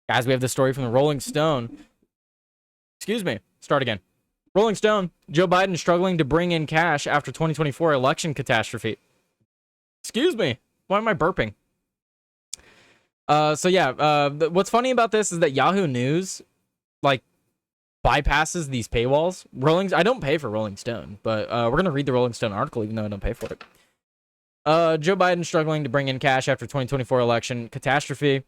Guys, we have the story from the Rolling Stone. Excuse me. Start again. Rolling Stone. Joe Biden struggling to bring in cash after 2024 election catastrophe. Excuse me. Why am I burping? What's funny about this is that Yahoo News, like, bypasses these paywalls. I don't pay for Rolling Stone, but we're gonna read the Rolling Stone article even though I don't pay for it. Joe Biden struggling to bring in cash after 2024 election catastrophe.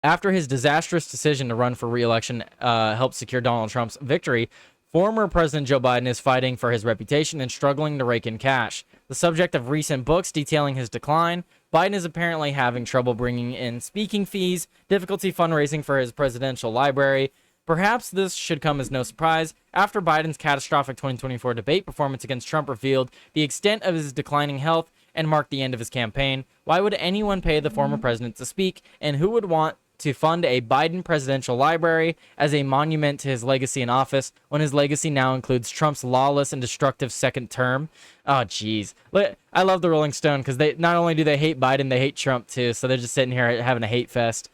After his disastrous decision to run for re-election helped secure Donald Trump's victory, former President Joe Biden is fighting for his reputation and struggling to rake in cash. The subject of recent books detailing his decline, Biden is apparently having trouble bringing in speaking fees, difficulty fundraising for his presidential library. Perhaps this should come as no surprise. After Biden's catastrophic 2024 debate performance against Trump revealed the extent of his declining health and marked the end of his campaign, why would anyone pay the former president to speak, and who would want to fund a Biden presidential library as a monument to his legacy in office when his legacy now includes Trump's lawless and destructive second term? Oh, jeez. I love the Rolling Stone because they not only do they hate Biden, they hate Trump too, so they're just sitting here having a hate fest.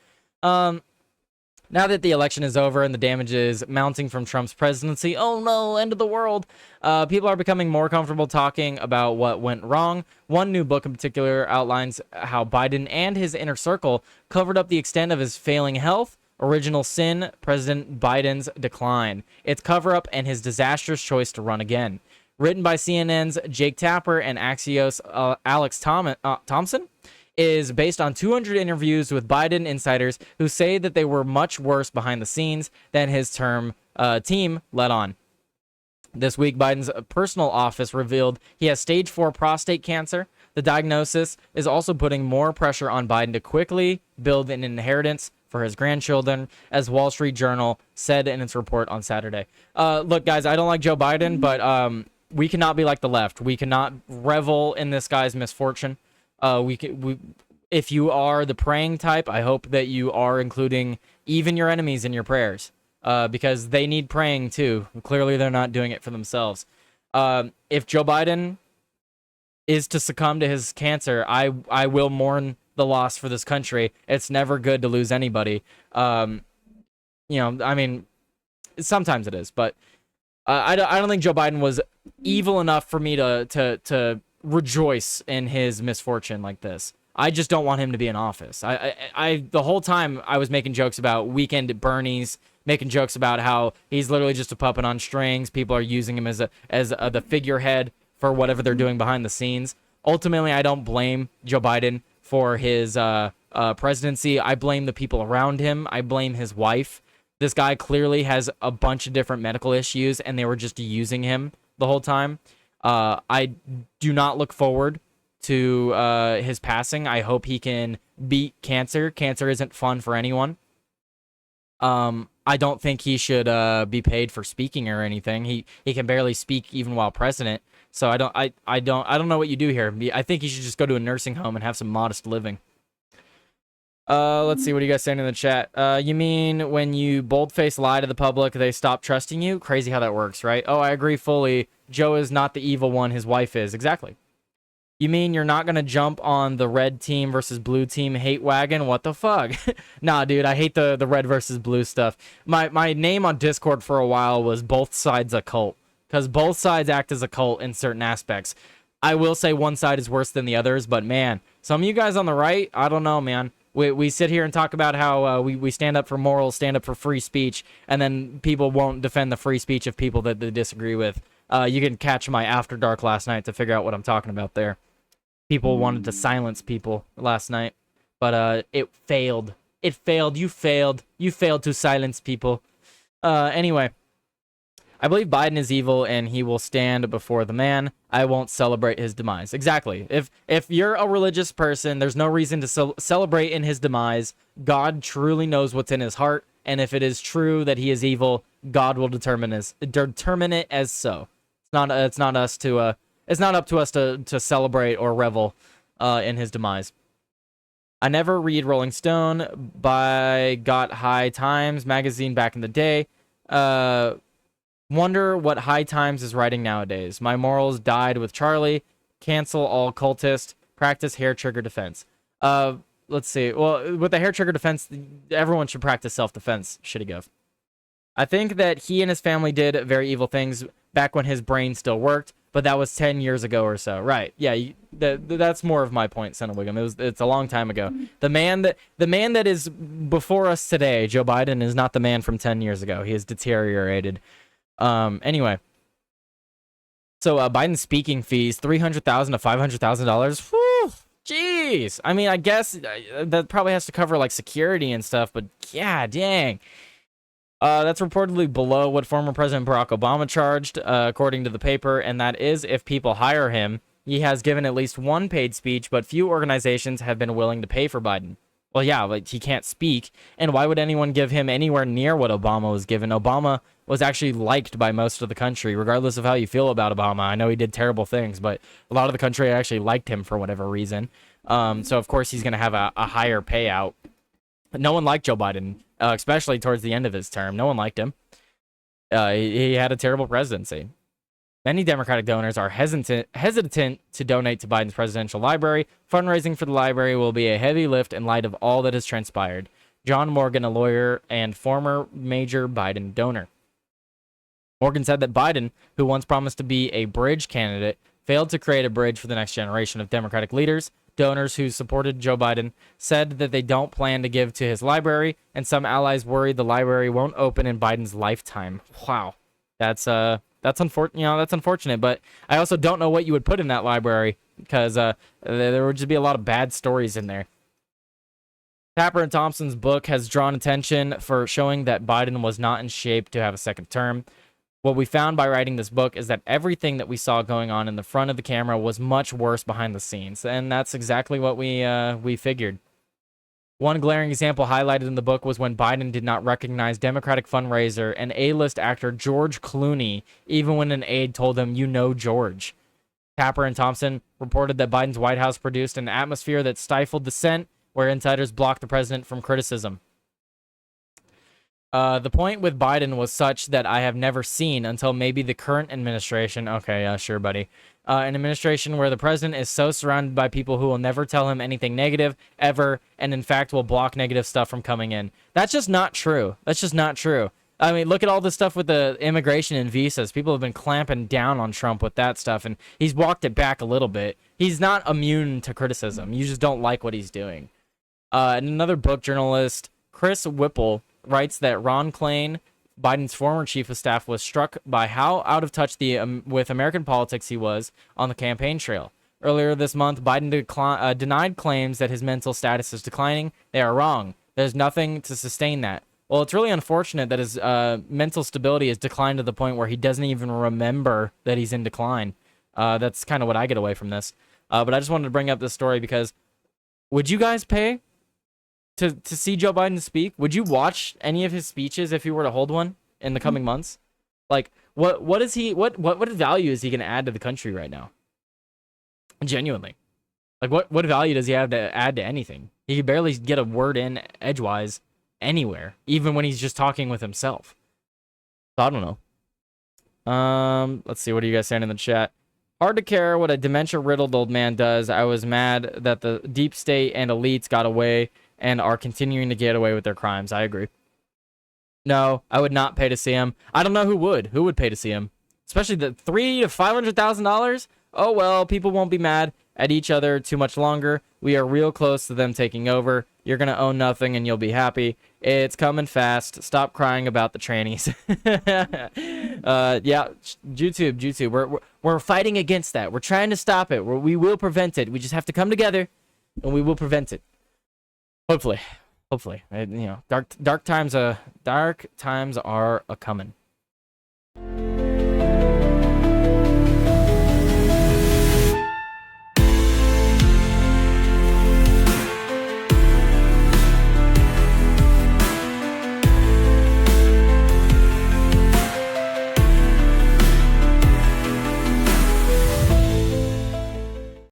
Now that the election is over and the damage is mounting from Trump's presidency, oh no, end of the world, people are becoming more comfortable talking about what went wrong. One new book in particular outlines how Biden and his inner circle covered up the extent of his failing health, original sin, President Biden's decline, its cover-up, and his disastrous choice to run again. Written by CNN's Jake Tapper and Axios' Alex Thompson, is based on 200 interviews with Biden insiders who say that they were much worse behind the scenes than his team let on. This week, Biden's personal office revealed he has stage 4 prostate cancer. The diagnosis is also putting more pressure on Biden to quickly build an inheritance for his grandchildren, as Wall Street Journal said in its report on Saturday. Look, guys, I don't like Joe Biden, but we cannot be like the left. We cannot revel in this guy's misfortune. If you are the praying type, I hope that you are including even your enemies in your prayers, because they need praying too. Clearly, they're not doing it for themselves. If Joe Biden is to succumb to his cancer, I will mourn the loss for this country. It's never good to lose anybody. I mean, sometimes it is, but I don't think Joe Biden was evil enough for me to rejoice in his misfortune like this. I just don't want him to be in office. I the whole time I was making jokes about weekend at Bernie's, making jokes about how he's literally just a puppet on strings. People are using him as the figurehead for whatever they're doing behind the scenes. Ultimately, I don't blame Joe Biden for his presidency. I blame the people around him. I blame his wife. This guy clearly has a bunch of different medical issues, and they were just using him the whole time. I do not look forward to his passing. I hope he can beat cancer. Cancer isn't fun for anyone. I don't think he should be paid for speaking or anything. He can barely speak even while president. So I don't know what you do here. I think he should just go to a nursing home and have some modest living. Let's see, what are you guys saying in the chat? You mean when you boldface lie to the public, they stop trusting you? Crazy how that works, right? Oh, I agree fully. Joe is not the evil one, his wife is. Exactly. You mean you're not going to jump on the red team versus blue team hate wagon? What the fuck? Nah, dude, I hate the red versus blue stuff. My name on Discord for a while was Both Sides a Cult, because both sides act as a cult in certain aspects. I will say one side is worse than the others, but man, some of you guys on the right, I don't know, man. We sit here and talk about how we stand up for morals, stand up for free speech, and then people won't defend the free speech of people that they disagree with. You can catch my After Dark last night to figure out what I'm talking about there. People wanted to silence people last night, but it failed. It failed. You failed. You failed to silence people. Anyway, I believe Biden is evil and he will stand before the man. I won't celebrate his demise. Exactly. If you're a religious person, there's no reason to celebrate in his demise. God truly knows what's in his heart, and if it is true that he is evil, God will determine it as so. It's not up to us to celebrate or revel in his demise. I never read Rolling Stone, but got High Times magazine back in the day. Wonder what High Times is writing nowadays. My morals died with Charlie. Cancel all cultists. Practice hair trigger defense. let's see. Well, with the hair trigger defense, everyone should practice self-defense. Shitty gov. I think that he and his family did very evil things back when his brain still worked, but that was 10 years ago or so. Right. Yeah, that's more of my point, Senator Wiggum. It's a long time ago. The man that is before us today, Joe Biden, is not the man from 10 years ago. He has deteriorated. Anyway. So Biden's speaking fees, $300,000 to $500,000. Whew, jeez. I mean, I guess that probably has to cover like security and stuff, but yeah, dang. That's reportedly below what former President Barack Obama charged, according to the paper, and that is if people hire him. He has given at least one paid speech, but few organizations have been willing to pay for Biden. Well, yeah, like he can't speak, and why would anyone give him anywhere near what Obama was given? Obama was actually liked by most of the country, regardless of how you feel about Obama. I know he did terrible things, but a lot of the country actually liked him for whatever reason. So, of course, he's going to have a higher payout. But no one liked Joe Biden, especially towards the end of his term. No one liked him. He had a terrible presidency. Many Democratic donors are hesitant to donate to Biden's presidential library. Fundraising for the library will be a heavy lift in light of all that has transpired. John Morgan, a lawyer and former major Biden donor. Morgan said that Biden, who once promised to be a bridge candidate, failed to create a bridge for the next generation of Democratic leaders. Donors who supported Joe Biden said that they don't plan to give to his library, and some allies worry the library won't open in Biden's lifetime. Wow, that's unfortunate. That's unfortunate. But I also don't know what you would put in that library because there would just be a lot of bad stories in there. Tapper and Thompson's book has drawn attention for showing that Biden was not in shape to have a second term. What we found by writing this book is that everything that we saw going on in the front of the camera was much worse behind the scenes, and that's exactly what we figured. One glaring example highlighted in the book was when Biden did not recognize Democratic fundraiser and A-list actor George Clooney, even when an aide told him, "You know George." Tapper and Thompson reported that Biden's White House produced an atmosphere that stifled dissent, where insiders blocked the president from criticism. The point with Biden was such that I have never seen until maybe the current administration. Okay, sure, buddy. An administration where the president is so surrounded by people who will never tell him anything negative, ever, and in fact will block negative stuff from coming in. That's just not true. That's just not true. I mean, look at all this stuff with the immigration and visas. People have been clamping down on Trump with that stuff, and he's walked it back a little bit. He's not immune to criticism. You just don't like what he's doing. And another book journalist, Chris Whipple, writes that Ron Klain, Biden's former chief of staff, was struck by how out of touch with American politics he was on the campaign trail. Earlier this month, Biden denied claims that his mental status is declining. They are wrong. There's nothing to sustain that. Well, it's really unfortunate that his mental stability has declined to the point where he doesn't even remember that he's in decline. That's kind of what I get away from this. But I just wanted to bring up this story because would you guys pay to see Joe Biden speak? Would you watch any of his speeches if he were to hold one in the coming months? Like, what value is he going to add to the country right now? Genuinely. Like, what value does he have to add to anything? He can barely get a word in edgewise anywhere, even when he's just talking with himself. So I don't know. Let's see, what are you guys saying in the chat? Hard to care what a dementia-riddled old man does. I was mad that the deep state and elites got away and are continuing to get away with their crimes. I agree. No, I would not pay to see him. I don't know who would. Who would pay to see him? Especially the $300,000 to $500,000? Oh, well, people won't be mad at each other too much longer. We are real close to them taking over. You're going to own nothing and you'll be happy. It's coming fast. Stop crying about the trannies. Yeah, YouTube. We're fighting against that. We're trying to stop it. We will prevent it. We just have to come together and we will prevent it. Hopefully. Dark times are a coming.